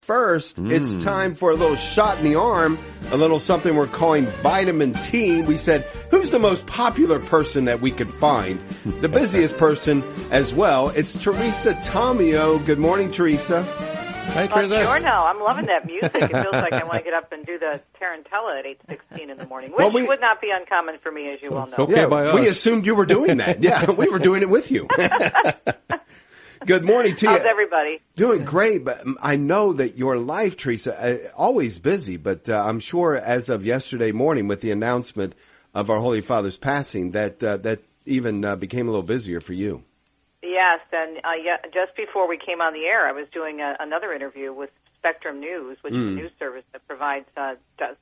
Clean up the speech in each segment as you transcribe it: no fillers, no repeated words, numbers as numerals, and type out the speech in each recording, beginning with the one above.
first, it's time for a little shot in the arm, a little something we're calling vitamin T. We said, who's the most popular person that we could find? The busiest person as well. It's Teresa Tomeo. Good morning, Teresa. Hi, Teresa. Buongiorno. I'm loving that music. It feels like I want to get up and do the Tarantella at 8:16 in the morning, which would not be uncommon for me, as you well know. Okay, we assumed you were doing that. Yeah, we were doing it with you. Good morning to you. How's everybody? Doing great, but I know that your life, Teresa, always busy, but I'm sure as of yesterday morning with the announcement of our Holy Father's passing, that even became a little busier for you. Yes, and just before we came on the air, I was doing another interview with Spectrum News, which is a news service that provides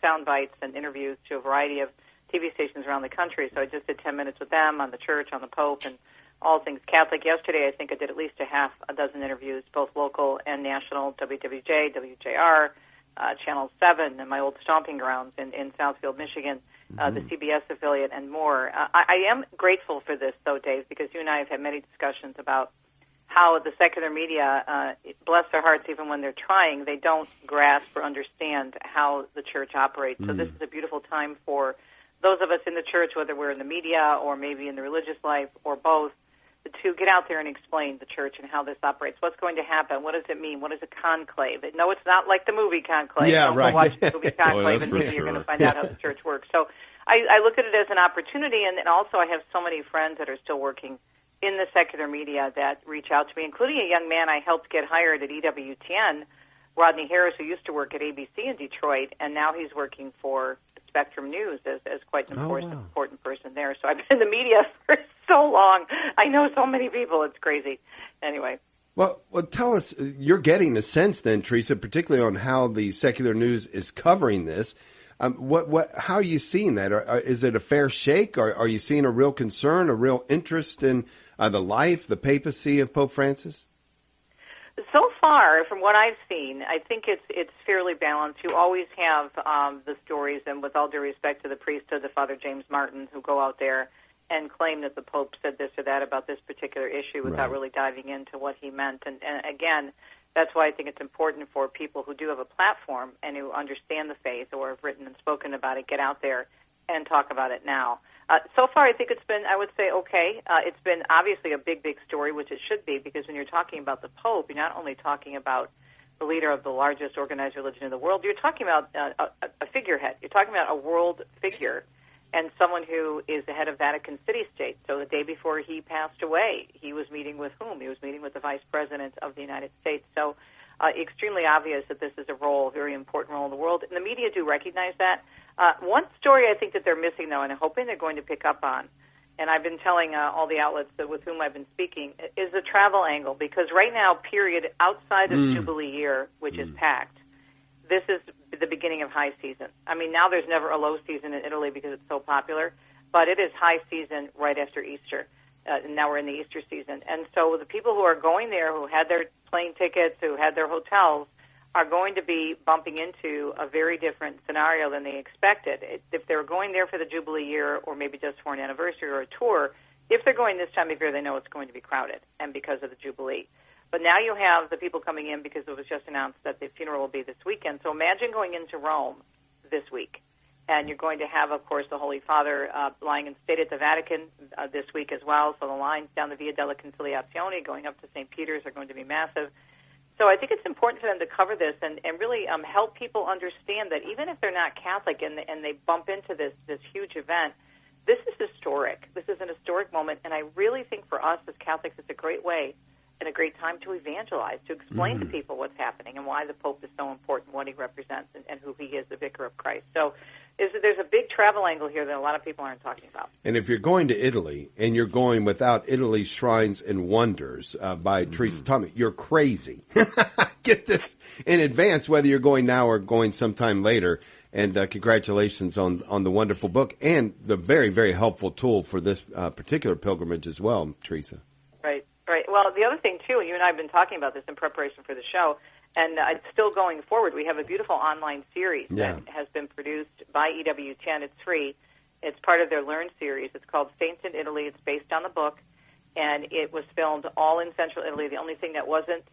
sound bites and interviews to a variety of TV stations around the country. So I just did 10 minutes with them on the church, on the Pope, and all things Catholic. Yesterday, I think I did at least a half a dozen interviews, both local and national, WWJ, WJR, Channel 7, and my old stomping grounds in Southfield, Michigan, the CBS affiliate, and more. I am grateful for this, though, Dave, because you and I have had many discussions about how the secular media, bless their hearts, even when they're trying, they don't grasp or understand how the church operates. So this is a beautiful time for those of us in the church, whether we're in the media or maybe in the religious life or both, to get out there and explain the church and how this operates. What's going to happen? What does it mean? What is a conclave? No, it's not like the movie Conclave. Yeah, Don't right. go watch the movie Conclave and maybe you're going to find out how the church works. So I look at it as an opportunity, and also I have so many friends that are still working in the secular media that reach out to me, including a young man I helped get hired at EWTN, Rodney Harris, who used to work at ABC in Detroit, and now he's working for Spectrum News as quite an important person there. So I've been in the media for so long. I know so many people. It's crazy. Anyway. Well, tell us, you're getting a sense then, Teresa, particularly on how the secular news is covering this. How are you seeing that? Is it a fair shake? Are you seeing a real concern, a real interest in the life, the papacy of Pope Francis? So far, from what I've seen, I think it's fairly balanced. You always have the stories, and with all due respect to the priesthood, the Father James Martin, who go out there and claim that the Pope said this or that about this particular issue without really diving into what he meant. And again, that's why I think it's important for people who do have a platform and who understand the faith or have written and spoken about it, get out there and talk about it now. So far, I think it's been, I would say, okay. It's been obviously a big, big story, which it should be, because when you're talking about the Pope, you're not only talking about the leader of the largest organized religion in the world, you're talking about a figurehead. You're talking about a world figure and someone who is the head of Vatican City State. So the day before he passed away, he was meeting with whom? He was meeting with the Vice President of the United States. So extremely obvious that this is a role, very important role in the world. And the media do recognize that. One story I think that they're missing, though, and I'm hoping they're going to pick up on, and I've been telling all the outlets with whom I've been speaking, is the travel angle. Because right now, period, outside of Jubilee year, which is packed, this is the beginning of high season. I mean, now there's never a low season in Italy because it's so popular, but it is high season right after Easter. And now we're in the Easter season. And so the people who are going there, who had their plane tickets, who had their hotels, are going to be bumping into a very different scenario than they expected. If they were going there for the Jubilee year or maybe just for an anniversary or a tour, if they're going this time of year, they know it's going to be crowded and because of the Jubilee. But now you have the people coming in because it was just announced that the funeral will be this weekend. So imagine going into Rome this week. And you're going to have, of course, the Holy Father lying in state at the Vatican this week as well. So the lines down the Via della Conciliazione going up to St. Peter's are going to be massive. So I think it's important for them to cover this and really help people understand that even if they're not Catholic and they bump into this huge event, this is historic. This is an historic moment. And I really think for us as Catholics, it's a great way and a great time to evangelize, to explain to people what's happening and why the Pope is so important, what he represents, and who he is, the Vicar of Christ. So there's a big travel angle here that a lot of people aren't talking about. And if you're going to Italy and you're going without Italy's Shrines and Wonders by Teresa Tomeo, you're crazy. Get this in advance, whether you're going now or going sometime later. And congratulations on the wonderful book and the very, very helpful tool for this particular pilgrimage as well, Teresa. Right. Well, the other thing, too, you and I have been talking about this in preparation for the show, and it's still going forward. We have a beautiful online series that has been produced by EWTN. It's free. It's part of their Learn series. It's called Saints in Italy. It's based on the book. and it was filmed all in central Italy. The only thing that wasn't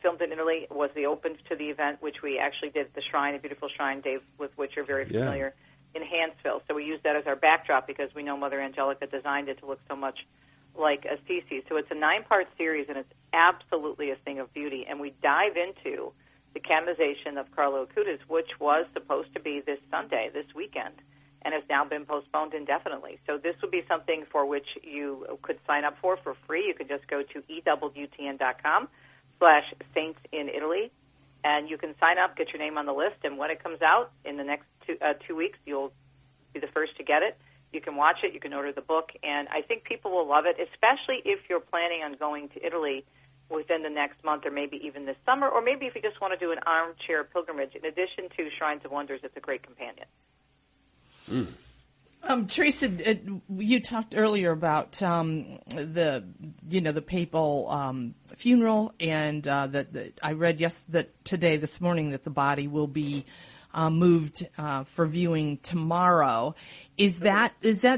filmed in Italy was the open to the event, which we actually did at the shrine, a beautiful shrine, Dave, with which you're very familiar, in Hansville. So we used that as our backdrop because we know Mother Angelica designed it to look so much like Assisi. So it's a 9-part series, and it's absolutely a thing of beauty. And we dive into the canonization of Carlo Acutis, which was supposed to be this Sunday, this weekend, and has now been postponed indefinitely. So this would be something for which you could sign up for free. You could just go to EWTN.com/Saints in Italy, and you can sign up, get your name on the list, and when it comes out in the next 2 weeks, you'll be the first to get it. You can watch it, you can order the book, and I think people will love it, especially if you're planning on going to Italy within the next month or maybe even this summer, or maybe if you just want to do an armchair pilgrimage. In addition to Shrines of Wonders, it's a great companion. Teresa, you talked earlier about the papal funeral, and that I read this morning that the body will be moved for viewing tomorrow. Is that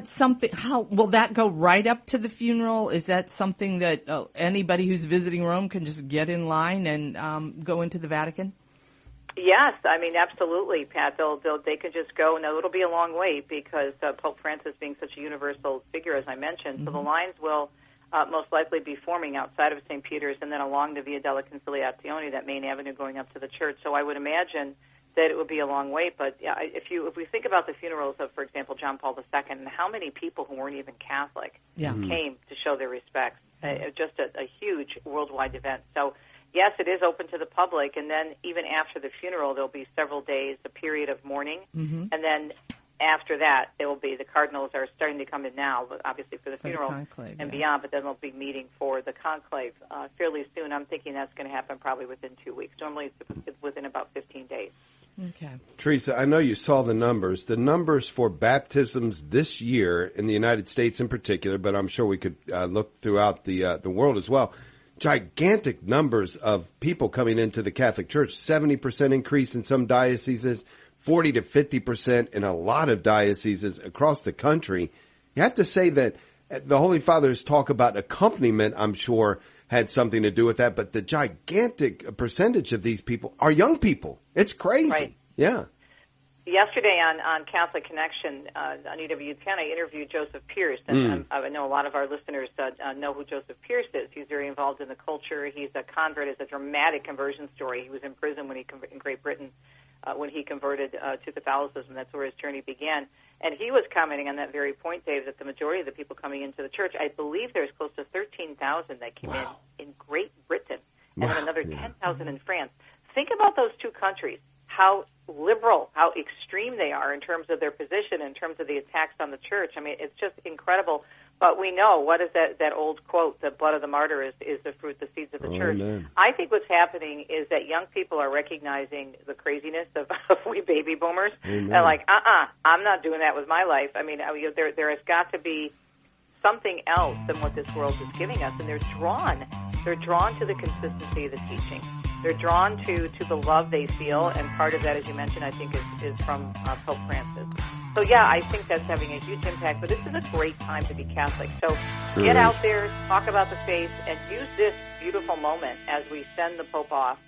something? How will that go right up to the funeral? Is that something that anybody who's visiting Rome can just get in line and go into the Vatican? Yes, I mean, absolutely, Pat. They can just go. Now, it'll be a long wait because Pope Francis being such a universal figure, as I mentioned. So the lines will most likely be forming outside of St. Peter's and then along the Via della Conciliazione, that main avenue going up to the church. So I would imagine that it would be a long wait. But if we think about the funerals of, for example, John Paul II, and how many people who weren't even Catholic came to show their respects, just a huge worldwide event. So yes, it is open to the public, and then even after the funeral, there'll be several days, a period of mourning, and then after that, there will be, the cardinals are starting to come in now, obviously for the funeral conclave, and beyond, but then they'll be meeting for the conclave fairly soon. I'm thinking that's going to happen probably within 2 weeks. Normally it's within about 15 days. Okay. Teresa, I know you saw the numbers. The numbers for baptisms this year in the United States in particular, but I'm sure we could look throughout the world as well. Gigantic numbers of people coming into the Catholic Church, 70% increase in some dioceses, 40 to 50% in a lot of dioceses across the country. You have to say that the Holy Father's talk about accompaniment, I'm sure, had something to do with that, but the gigantic percentage of these people are young people. It's crazy. Right. Yeah. Yesterday on Catholic Connection on EWTN, I interviewed Joseph Pierce, and I know a lot of our listeners know who Joseph Pierce is. He's very involved in the culture. He's a convert. It's a dramatic conversion story. He was in prison when in Great Britain when he converted to Catholicism. That's where his journey began. And he was commenting on that very point, Dave, that the majority of the people coming into the church, I believe there's close to 13,000 that came in Great Britain, and then another 10,000 in France. Think about those two countries. How liberal, how extreme they are in terms of their position, in terms of the attacks on the church. I mean, it's just incredible. But we know, what is that old quote, the blood of the martyr is the fruit, the seeds of the church. Amen. I think what's happening is that young people are recognizing the craziness of we baby boomers. Amen. And like, I'm not doing that with my life. I mean, there has got to be something else than what this world is giving us. And they're drawn to the consistency of the teaching. They're drawn to the love they feel, and part of that, as you mentioned, I think is from Pope Francis. So, yeah, I think that's having a huge impact. But this is a great time to be Catholic. So get out there, talk about the faith, and use this beautiful moment as we send the Pope off